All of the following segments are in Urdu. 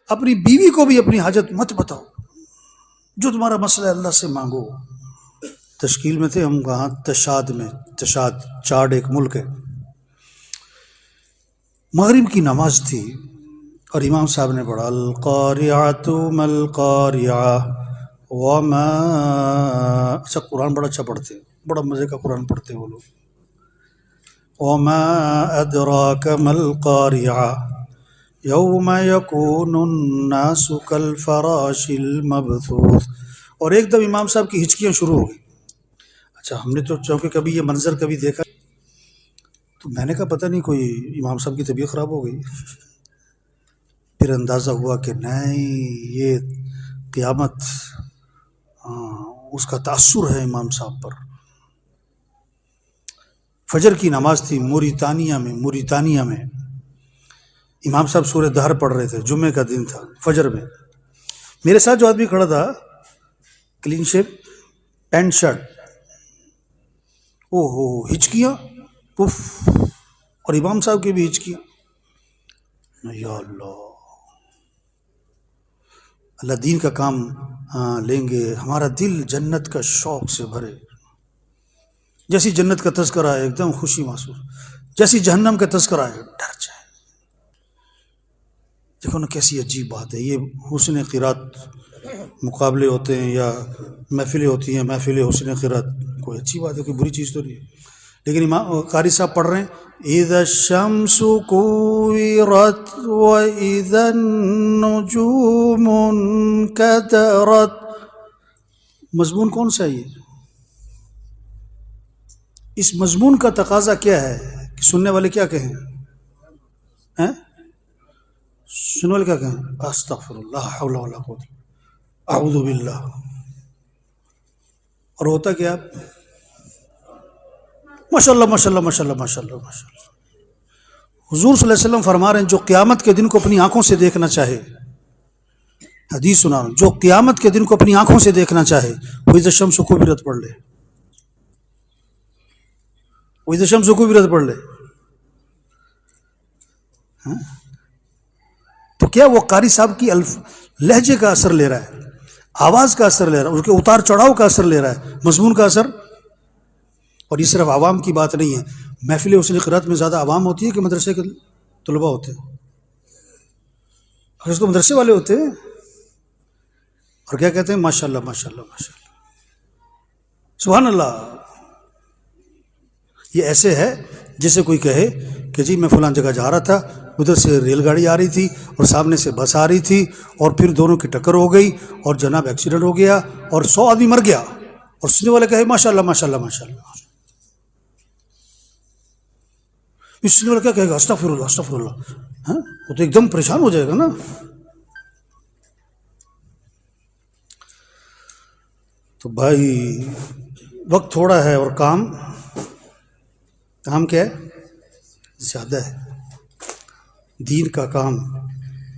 اپنی بیوی کو بھی اپنی حاجت مت بتاؤ، جو تمہارا مسئلہ ہے اللہ سے مانگو۔ تشکیل میں تھے ہم کہاں، تشاد میں، تشاد چاڈ ایک ملک ہے۔ مغرب کی نماز تھی اور امام صاحب نے پڑھا القاریعۃ ما القاریعہ وما، اچھا قرآن بڑا اچھا پڑھتے ہیں، بڑا مزے کا قرآن پڑھتے ہیں وہ لوگ۔ وما ادراک ما القاریعہ یوم یکون الناس کالفراش المبثوث۔ اور ایک دم امام صاحب کی ہچکیاں شروع ہو گئی۔ اچھا ہم نے تو چونکہ کبھی یہ منظر کبھی دیکھا تو میں نے کہا پتہ نہیں کوئی امام صاحب کی طبیعت خراب ہو گئی، پھر اندازہ ہوا کہ نہیں یہ قیامت، اس کا تاثر ہے امام صاحب پر۔ فجر کی نماز تھی موریتانیہ میں امام صاحب سورہ دہر پڑھ رہے تھے، جمعے کا دن تھا، فجر میں۔ میرے ساتھ جو آدمی کھڑا تھا کلین شیپ پینٹ شرٹ، او ہو ہچکیاں پف، اور امام صاحب کی بھی ہچکیاں۔ یا اللہ، اللہ دین کا کام لیں گے، ہمارا دل جنت کا شوق سے بھرے۔ جیسی جنت کا تذکرہ ہے ایک دم خوشی محسوس، جیسی جہنم کا تذکرہ ہے ڈر جائے۔ دیکھو نا کیسی عجیب بات ہے، یہ حسن قرات مقابلے ہوتے ہیں یا محفلیں ہوتی ہیں، محفل حسن قرات، کوئی اچھی بات ہے، کوئی بری چیز تو نہیں ہے۔ لیکن امام قاری صاحب پڑھ رہے ہیں اذا الشمس کوورت واذا النجوم انکدرت۔ مضمون کون سا ہے یہ؟ اس مضمون کا تقاضا کیا ہے کہ سننے والے کیا کہیں؟ سننے والے کیا کہیں؟ استغفر اللہ حول ولا قوت اعوذ باللہ۔ اور ہوتا کیا؟ ماشاء اللہ ماشاء اللہ ماشاء اللہ ماشاء اللہ ماشاء اللہ۔ حضور صلی اللہ علیہ وسلم فرما رہے ہیں جو قیامت کے دن کو اپنی آنکھوں سے دیکھنا چاہے، حدیث سنا رہا ہوں، جو قیامت کے دن کو اپنی آنکھوں سے دیکھنا چاہے وہ اذا الشمس کوورت پڑھ لے، وہ اذا الشمس کوورت پڑھ لے۔ تو کیا وہ قاری صاحب کی لہجے کا اثر لے رہا ہے، آواز کا اثر لے رہا ہے، اس کے اتار چڑھاؤ کا اثر لے رہا ہے، مضمون کا اثر؟ اور یہ صرف عوام کی بات نہیں ہے، محفل حسن قرات میں زیادہ عوام ہوتی ہے کہ مدرسے کے طلباء ہوتے ہیں؟ تو مدرسے والے ہوتے ہیں اور کیا کہتے ہیں؟ ماشاء اللہ ماشاء اللہ ماشاء اللہ سبحان اللہ۔ یہ ایسے ہے جیسے کوئی کہے کہ جی میں فلاں جگہ جا رہا تھا، ادھر سے ریل گاڑی آ رہی تھی اور سامنے سے بس آ رہی تھی اور پھر دونوں کی ٹکر ہو گئی اور جناب ایکسیڈنٹ ہو گیا اور 100 آدمی مر گیا، اور سننے والے کہے ماشاء اللہ ماشاء اللہ ماشاء اللہ۔ سننے والا کیا کہے گا؟ استغفر اللہ استغفر اللہ۔ ہاں وہ تو ایک دم پریشان ہو جائے گا نا۔ تو بھائی وقت تھوڑا ہے اور کام کیا ہے؟ زیادہ ہے۔ دین کا کام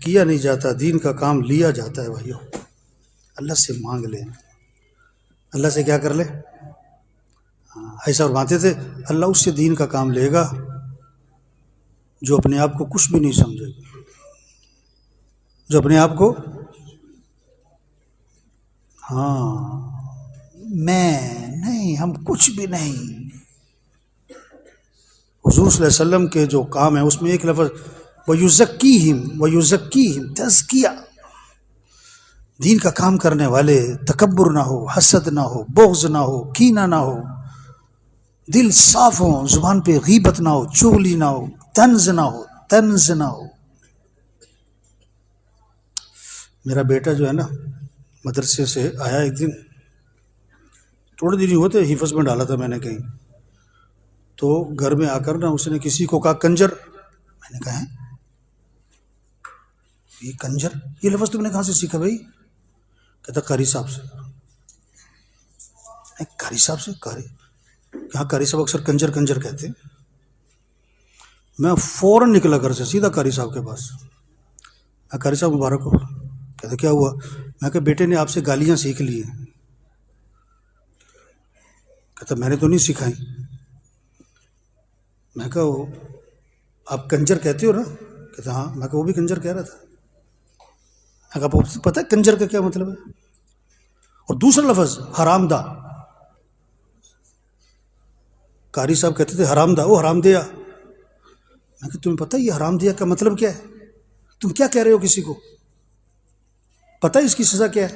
کیا نہیں جاتا، دین کا کام لیا جاتا ہے بھائیو۔ اللہ سے مانگ لیں، اللہ سے کیا کر لے؟ ایسا فرماتے تھے اللہ اس سے دین کا کام لے گا جو اپنے آپ کو کچھ بھی نہیں سمجھے گا، جو اپنے آپ کو میں نہیں، ہم کچھ بھی نہیں۔ حضور صلی اللہ علیہ وسلم کے جو کام ہے اس میں ایک لفظ وَيُزَكِّيهِمْ تزکیہ۔ دین کا کام کرنے والے تکبر نہ ہو، حسد نہ ہو، بغض نہ ہو، کینہ نہ ہو، دل صاف ہو، زبان پہ غیبت نہ ہو، چغلی نہ ہو، طنز نہ ہو۔ میرا بیٹا جو ہے نا مدرسے سے آیا ایک دن، تھوڑے دن ہی ہوتے، حفظ میں ڈالا تھا میں نے کہیں، تو گھر میں آ کر نا اس نے کسی کو کہا کنجر۔ میں نے کہا یہ کنجر، یہ لفظ تم نے کہاں سے سیکھا بھائی؟ کہتا قاری صاحب سے۔ قاری صاحب سے؟ کہاں قاری صاحب اکثر کنجر کنجر کہتے ہیں۔ میں فوراً نکلا گھر سے سیدھا قاری صاحب کے پاس۔ قاری صاحب مبارک ہو۔ کہتا کیا ہوا؟ میں کہا بیٹے نے آپ سے گالیاں سیکھ لی ہیں۔ کہتا میں نے تو نہیں سکھائی۔ میں کہا آپ کنجر کہتے ہو نا؟ کہتا ہاں۔ میں کہا وہ بھی کنجر کہہ رہا تھا۔ اگر آپ کو پتہ ہے کنجر کا کیا مطلب ہے؟ اور دوسرا لفظ حرام دہ، قاری صاحب کہتے تھے حرام دہ، وہ حرام دیا. میں کہ تمہیں پتہ ہے یہ حرام دیا کا مطلب کیا ہے؟ تم کیا کہہ رہے ہو کسی کو؟ پتہ ہے اس کی سزا کیا ہے؟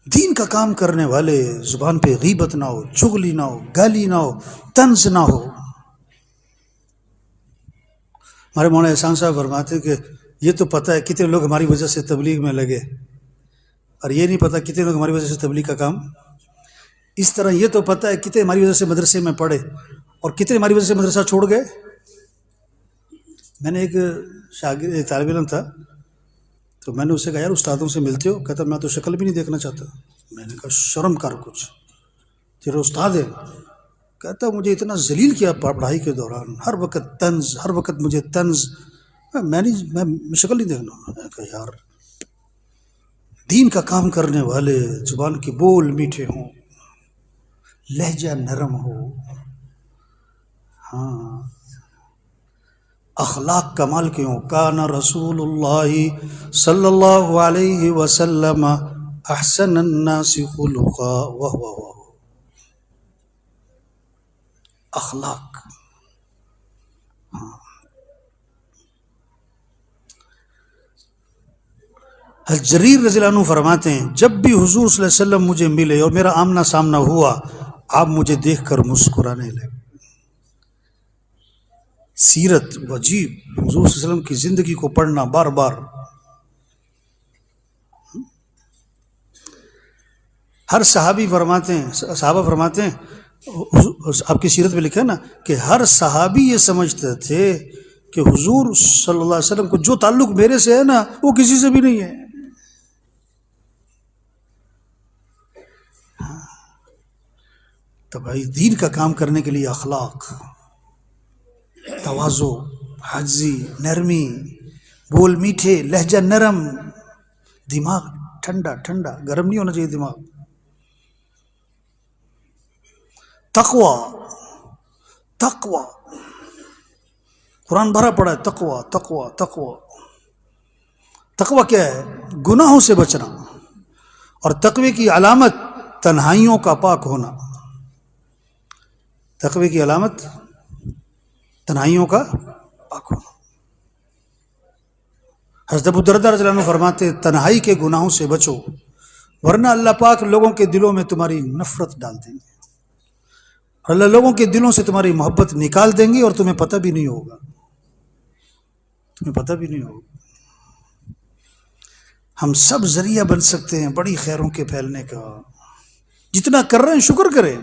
دین کا کام کرنے والے زبان پہ غیبت نہ ہو، چغلی نہ ہو، گالی نہ ہو، طنز نہ ہو. ہمارے مولانا احسان صاحب فرماتے کہ یہ تو پتہ ہے کتنے لوگ ہماری وجہ سے تبلیغ میں لگے، اور یہ نہیں پتہ کتنے لوگ ہماری وجہ سے تبلیغ کا کام. اس طرح یہ تو پتہ ہے کتنے ہماری وجہ سے مدرسے میں پڑھے اور کتنے ہماری وجہ سے مدرسہ چھوڑ گئے. میں نے ایک شاگرد، ایک طالب علم تھا، تو میں نے اسے کہا یار استادوں سے ملتے ہو؟ کہتا میں تو شکل بھی نہیں دیکھنا چاہتا. میں نے کہا شرم کر کچھ، تیرے استاد ہے. کہتا مجھے اتنا ذلیل کیا پڑھائی کے دوران، ہر وقت طنز، ہر وقت مجھے طنز، میں شکل نہیں دیکھنا. میں نے کہا یار دین کا کام کرنے والے زبان کے بول میٹھے ہوں، لہجہ نرم ہو، ہاں اخلاق کمال کے ہوں. کان رسول اللہ صلی اللہ علیہ وسلم احسن الناس خلقا وهو اخلاق. جریر رضی اللہ عنہ فرماتے ہیں جب بھی حضور صلی اللہ علیہ وسلم مجھے ملے اور میرا آمنا سامنا ہوا، آپ مجھے دیکھ کر مسکرانے لگے. سیرت وجیب حضور صلی اللہ علیہ وسلم کی زندگی کو پڑھنا بار بار. ہر صحابی فرماتے ہیں، صحابہ فرماتے ہیں، آپ کی سیرت میں لکھا ہے نا کہ ہر صحابی یہ سمجھتے تھے کہ حضور صلی اللہ علیہ وسلم کو جو تعلق میرے سے ہے نا وہ کسی سے بھی نہیں ہے. تو بھائی دین کا کام کرنے کے لیے اخلاق، تواضع، عاجزی، نرمی، بول میٹھے، لہجہ نرم، دماغ ٹھنڈا ٹھنڈا، گرم نہیں ہونا چاہیے دماغ. تقوی، تقوی قرآن بھرا پڑا ہے. تقوی تقوی تقوی. تقوی کیا ہے؟ گناہوں سے بچنا، اور تقوی کی علامت تنہائیوں کا پاک ہونا. تقوی کی علامت تنہائیوں کا پاک ہونا. حضرت ابو درداء رضی اللہ عنہ فرماتے ہیں تنہائی کے گناہوں سے بچو ورنہ اللہ پاک لوگوں کے دلوں میں تمہاری نفرت ڈال دیں گے، اللہ لوگوں کے دلوں سے تمہاری محبت نکال دیں گے اور تمہیں پتہ بھی نہیں ہوگا، تمہیں پتہ بھی نہیں ہوگا. ہم سب ذریعہ بن سکتے ہیں بڑی خیروں کے پھیلنے کا. جتنا کر رہے ہیں شکر کریں،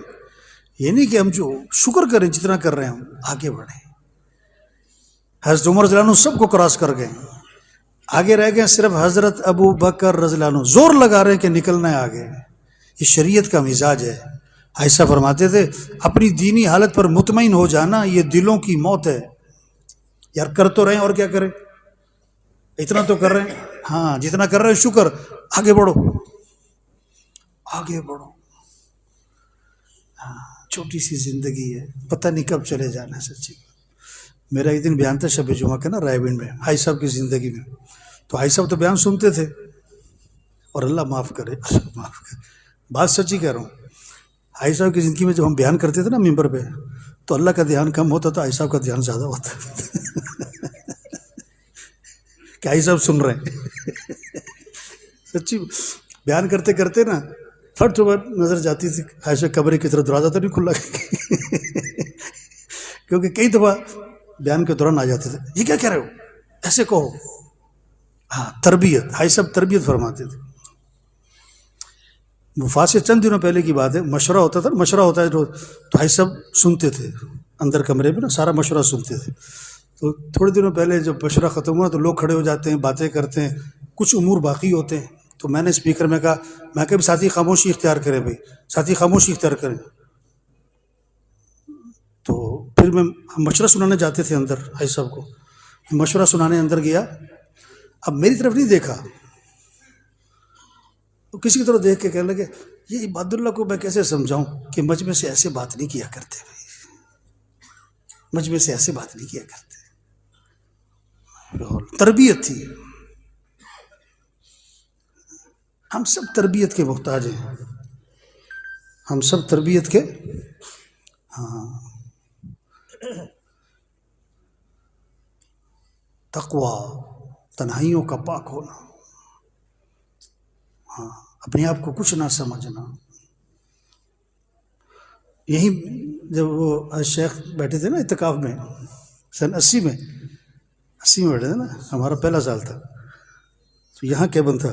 یہ نہیں کہ ہم جو شکر کریں جتنا کر رہے ہیں ہم آگے بڑھیں. حضرت عمر رضی اللہ عنہ سب کو کراس کر گئے، آگے رہ گئے صرف حضرت ابو بکر رضی اللہ عنہ زور لگا رہے ہیں کہ نکلنا ہے آگے. یہ شریعت کا مزاج ہے. ایسا فرماتے تھے اپنی دینی حالت پر مطمئن ہو جانا یہ دلوں کی موت ہے. یار کر تو رہے ہیں اور کیا کریں، اتنا تو کر رہے ہیں، ہاں جتنا کر رہے ہیں شکر، آگے بڑھو آگے بڑھو. ہاں چھوٹی سی زندگی ہے، پتہ نہیں کب چلے جانا ہے. سچی میرا ایک دن بیان تھا شب جمعہ کا نا رائے گنج میں، حاجی صاحب کی زندگی میں. تو حاجی صاحب تو بیان سنتے تھے، اور اللہ معاف کرے، معاف کرے، بات سچی کہہ رہا ہوں. حاجی صاحب کی زندگی میں جب ہم بیان کرتے تھے نا ممبر پہ تو اللہ کا دھیان کم ہوتا تھا، حاجی صاحب کا دھیان زیادہ ہوتا کہ حاجی صاحب سن رہے ہیں. سچی بیان کرتے کرتے نا فٹ نظر جاتی تھی حاجی صاحب کمرے کی طرف، دروازہ تو نہیں کھلا کیونکہ کئی دفعہ بیان کے دوران آ جاتے تھے یہ کیا کہہ رہے ہو، ایسے کہو. ہاں تربیت، حاجی صاحب تربیت فرماتے تھے. وفات سے چند دنوں پہلے کی بات ہے، مشورہ ہوتا تھا، مشورہ ہوتا ہے تو حاجی صاحب سنتے تھے اندر کمرے میں نا، سارا مشورہ سنتے تھے. تو تھوڑے دنوں پہلے جب مشورہ ختم ہوا تو لوگ کھڑے ہو جاتے ہیں، باتیں کرتے ہیں، کچھ امور باقی ہوتے ہیں. تو میں نے اسپیکر میں کہا، میں کہ ساتھی خاموشی اختیار کریں بھائی، ساتھی خاموشی اختیار کریں. تو پھر ہم مشورہ سنانے جاتے تھے اندر، حاجی صاحب کو مشورہ سنانے اندر گیا. اب میری طرف نہیں دیکھا، تو کسی کی طرف دیکھ کے کہنے لگے یہ عباد اللہ کو میں کیسے سمجھاؤں کہ مجمع سے ایسے بات نہیں کیا کرتے بھائی، مجمع سے ایسے بات نہیں کیا کرتے. تربیت تھی. ہم سب تربیت کے محتاج ہیں، ہم سب تربیت کے. ہاں، تقویٰ، تنہائیوں کا پاک ہونا، ہاں، اپنے آپ کو کچھ نہ سمجھنا. یہی جب وہ شیخ بیٹھے تھے نا اعتکاف میں سن 80 میں بیٹھے تھے نا، ہمارا پہلا سال تھا، تو یہاں کیبن تھا،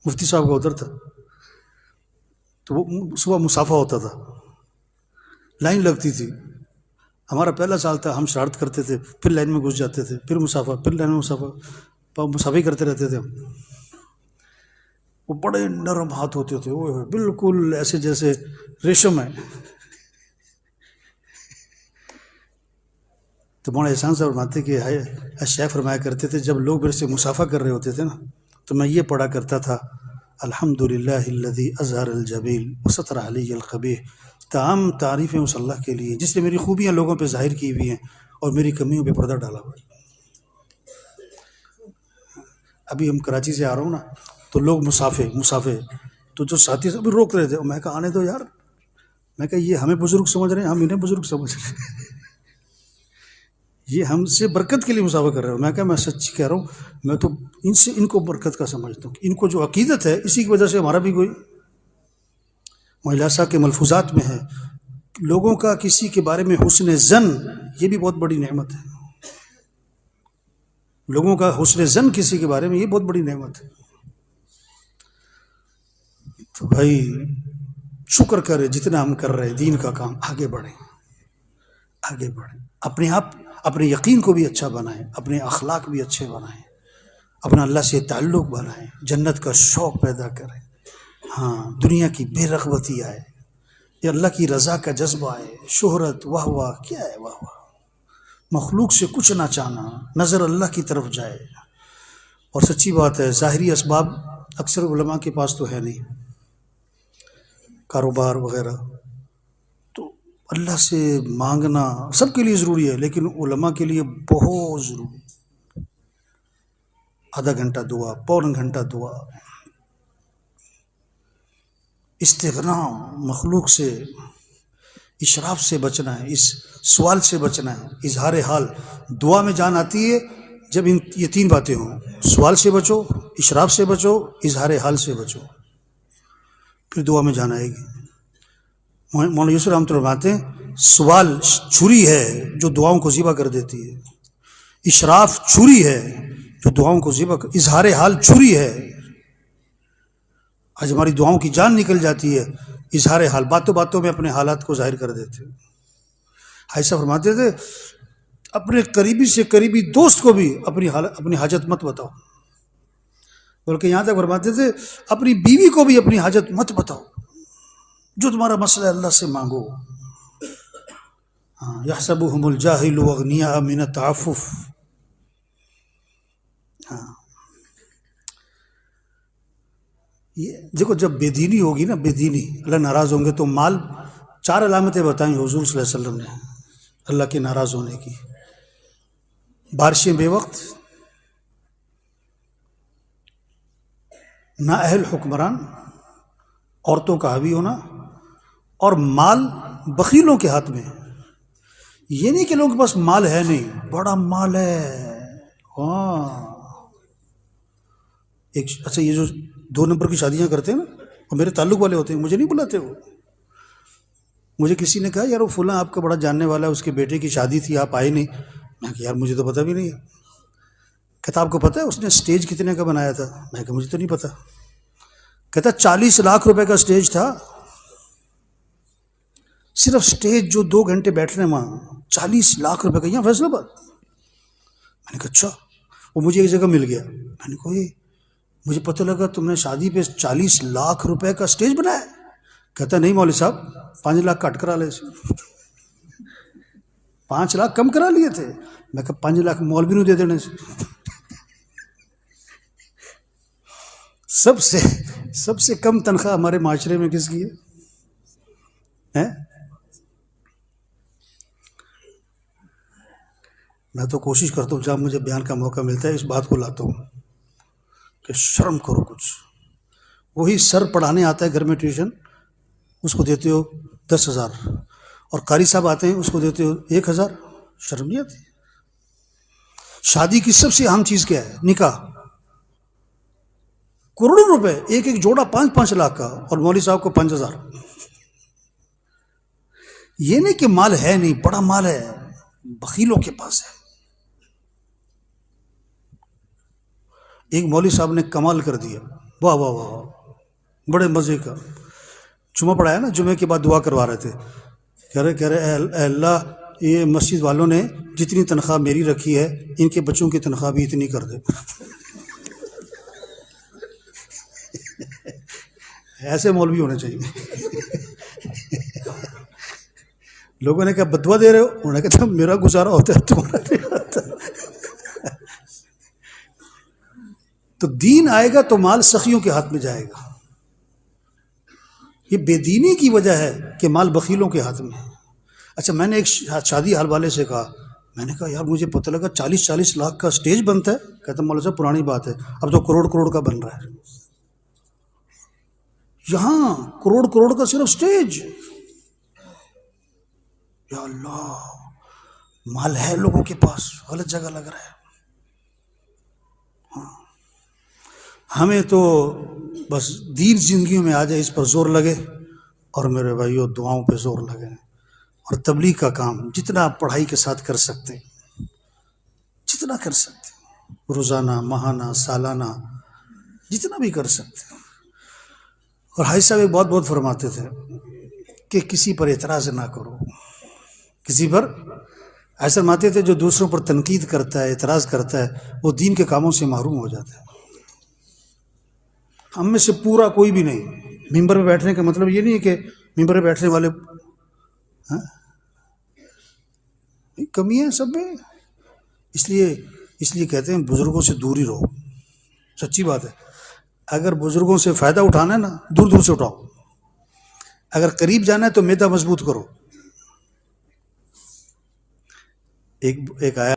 مفتی صاحب کا ادھر تھا، تو وہ صبح مسافہ ہوتا تھا، لائن لگتی تھی. ہمارا پہلا سال تھا، ہم شرارت کرتے تھے، پھر لائن میں گھس جاتے تھے، پھر مسافہ، پھر لائن میں مسافہ، مسافہ کرتے رہتے تھے ہم. وہ بڑے نرم ہاتھ ہوتے تھے، وہ بالکل ایسے جیسے ریشم ہے. تو مولانا احسان صاحب فرماتے کہ شیخ فرمایا کرتے تھے جب لوگ میرے سے مسافہ کر رہے ہوتے تھے نا، تو میں یہ پڑھا کرتا تھا، الحمدللہ الذی اظہر الجمیل وستر علی القبیح. تمام تعریفیں اس اللہ کے لیے جس نے میری خوبیاں لوگوں پہ ظاہر کی ہوئی ہیں اور میری کمیوں پہ پردہ ڈالا ہوا ہے. ابھی ہم کراچی سے آ رہا ہوں نا، تو لوگ مسافے تو جو ساتھی سب روک رہے تھے، میں کہا آنے دو یار، میں کہا یہ ہمیں بزرگ سمجھ رہے ہیں، ہم انہیں بزرگ سمجھ رہے ہیں. یہ ہم سے برکت کے لیے مسافہ کر رہے ہو. میں کہا میں سچ کہہ رہا ہوں، میں تو ان کو برکت کا سمجھتا ہوں، ان کو جو عقیدت ہے اسی کی وجہ سے ہمارا بھی کوئی. مہلاسا کے ملفوظات میں ہے لوگوں کا کسی کے بارے میں حسن ظن، یہ بھی بہت بڑی نعمت ہے. لوگوں کا حسن ظن کسی کے بارے میں، یہ بہت بڑی نعمت ہے. تو بھائی شکر کرے جتنا ہم کر رہے ہیں دین کا کام، آگے بڑھیں. اپنے آپ، اپنے یقین کو بھی اچھا بنائیں، اپنے اخلاق بھی اچھے بنائیں، اپنا اللہ سے تعلق بنائیں، جنت کا شوق پیدا کریں. ہاں، دنیا کی بے رغبتی آئے، یہ اللہ کی رضا کا جذبہ آئے، شہرت، واہ واہ، کیا ہے واہ واہ، مخلوق سے کچھ نہ چاہنا، نظر اللہ کی طرف جائے. اور سچی بات ہے، ظاہری اسباب اکثر علماء کے پاس تو ہے نہیں، کاروبار وغیرہ، تو اللہ سے مانگنا سب کے لیے ضروری ہے، لیکن علماء کے لیے بہت ضروری ہے. آدھا گھنٹہ دعا، پون گھنٹہ دعا، استغنا، مخلوق سے، اشراف سے بچنا ہے، اس سوال سے بچنا ہے، اظہار حال. دعا میں جان آتی ہے جب یہ تین باتیں ہوں، سوال سے بچو، اشراف سے بچو، اظہار حال سے بچو، پھر دعا میں جان آئے گی. مولانا یوسف رحمۃ اللہ فرماتے ہیں سوال چھری ہے جو دعاؤں کو ذبح کر دیتی ہے، اشراف چھری ہے جو دعاؤں کو ذبح اظہار حال چھری ہے. آج ہماری دعاؤں کی جان نکل جاتی ہے، اظہار حال، باتوں باتوں میں اپنے حالات کو ظاہر کر دیتے. ایسا فرماتے تھے اپنے قریبی سے قریبی دوست کو بھی اپنی حاجت مت بتاؤ، بلکہ یہاں تک فرماتے تھے اپنی بیوی کو بھی اپنی حاجت مت بتاؤ، جو تمہارا مسئلہ ہے اللہ سے مانگو. یحسبهم الجاہل اغنیاء من التعفف. یہ دیکھو جب بے دینی ہوگی نا، بے دینی، اللہ ناراض ہوں گے تو مال. 4 علامتیں بتائیں حضور صلی اللہ علیہ وسلم نے اللہ کے ناراض ہونے کی. بارشیں بے وقت، نااہل حکمران، عورتوں کا حاوی ہونا، اور مال بخیلوں کے ہاتھ میں. یہ نہیں کہ لوگوں کے پاس مال ہے نہیں، بڑا مال ہے. ہاں، اچھا یہ جو 2 نمبر کی شادیاں کرتے ہیں نا، وہ میرے تعلق والے ہوتے ہیں، مجھے نہیں بلاتے. وہ مجھے کسی نے کہا یار وہ فلاں آپ کا بڑا جاننے والا ہے، اس کے بیٹے کی شادی تھی، آپ آئے نہیں. میں کہا یار مجھے تو پتہ بھی نہیں ہے. کہتا آپ کو پتہ ہے اس نے اسٹیج کتنے کا بنایا تھا؟ میں کہا مجھے تو نہیں پتہ. کہتا 40 لاکھ روپے کا اسٹیج تھا، صرف اسٹیج جو 2 گھنٹے بیٹھنے وہاں 40 لاکھ روپے کا، یہاں فیصلہ بات. میں نے کہا اچھا. وہ مجھے ایک جگہ مل گیا. میں نے کہا مجھے پتہ لگا تم نے شادی پہ 40 لاکھ روپے کا اسٹیج بنایا. کہتا نہیں مولوی صاحب 5 لاکھ کٹ کرا لے. 5 لاکھ کم کرا لیے تھے. میں کہا 5 لاکھ مولوی نو دے دینے سے. سب سے کم تنخواہ ہمارے معاشرے میں کس کی ہے؟ میں تو کوشش کرتا ہوں جب مجھے بیان کا موقع ملتا ہے اس بات کو لاتا ہوں کہ شرم کرو کچھ. وہی سر پڑھانے آتا ہے گھر میں ٹیوشن، اس کو دیتے ہو 10,000، اور قاری صاحب آتے ہیں اس کو دیتے ہو 1,000. شرم نہیں آتی؟ شادی کی سب سے اہم چیز کیا ہے؟ نکاح. کروڑوں روپے، ایک ایک جوڑا 5-5 لاکھ کا، اور مولوی صاحب کو 5,000. یہ نہیں کہ مال ہے نہیں، بڑا مال ہے، بخیلوں کے پاس ہے. ایک مولوی صاحب نے کمال کر دیا، واہ واہ واہ، بڑے مزے کا. جمعہ پڑھایا نا، جمعے کے بعد دعا کروا رہے تھے، کہہ رہے اے اللہ، یہ مسجد والوں نے جتنی تنخواہ میری رکھی ہے ان کے بچوں کی تنخواہ بھی اتنی کر دے. ایسے مولوی ہونے چاہیے. لوگوں نے کہا بدوا دے رہے ہو، انہوں نے کہا میرا گزارا ہوتا ہے تمہارا نہیں ہوتا. تو دین آئے گا تو مال سخیوں کے ہاتھ میں جائے گا. یہ بے دینی کی وجہ ہے کہ مال بخیلوں کے ہاتھ میں ہے. اچھا، میں نے ایک شادی حال والے سے کہا، میں نے کہا یار مجھے پتہ لگا 40-40 لاکھ کا سٹیج بنتا ہے. کہتا مولانا صاحب پرانی بات ہے، اب تو کروڑ کا بن رہا ہے. یہاں کروڑ کا صرف سٹیج. یا اللہ، مال ہے لوگوں کے پاس، غلط جگہ لگ رہا ہے. ہمیں تو بس دین زندگیوں میں آ جائے اس پر زور لگے، اور میرے بھائیوں دعاؤں پہ زور لگے، اور تبلیغ کا کام جتنا آپ پڑھائی کے ساتھ کر سکتے، جتنا کر سکتے، روزانہ، ماہانہ، سالانہ، جتنا بھی کر سکتے. اور حاجی صاحب ایک بہت فرماتے تھے کہ کسی پر اعتراض نہ کرو. کسی پر ایسا فرماتے تھے جو دوسروں پر تنقید کرتا ہے، اعتراض کرتا ہے، وہ دین کے کاموں سے محروم ہو جاتا ہے. ہم میں سے پورا کوئی بھی نہیں. ممبر پہ بیٹھنے کا مطلب یہ نہیں ہے کہ ممبر پہ بیٹھنے والے کمی ہے سب میں. اس لیے کہتے ہیں بزرگوں سے دور ہی رہو. سچی بات ہے. اگر بزرگوں سے فائدہ اٹھانا ہے نا، دور سے اٹھاؤ. اگر قریب جانا ہے تو میدا مضبوط کرو. ایک آیا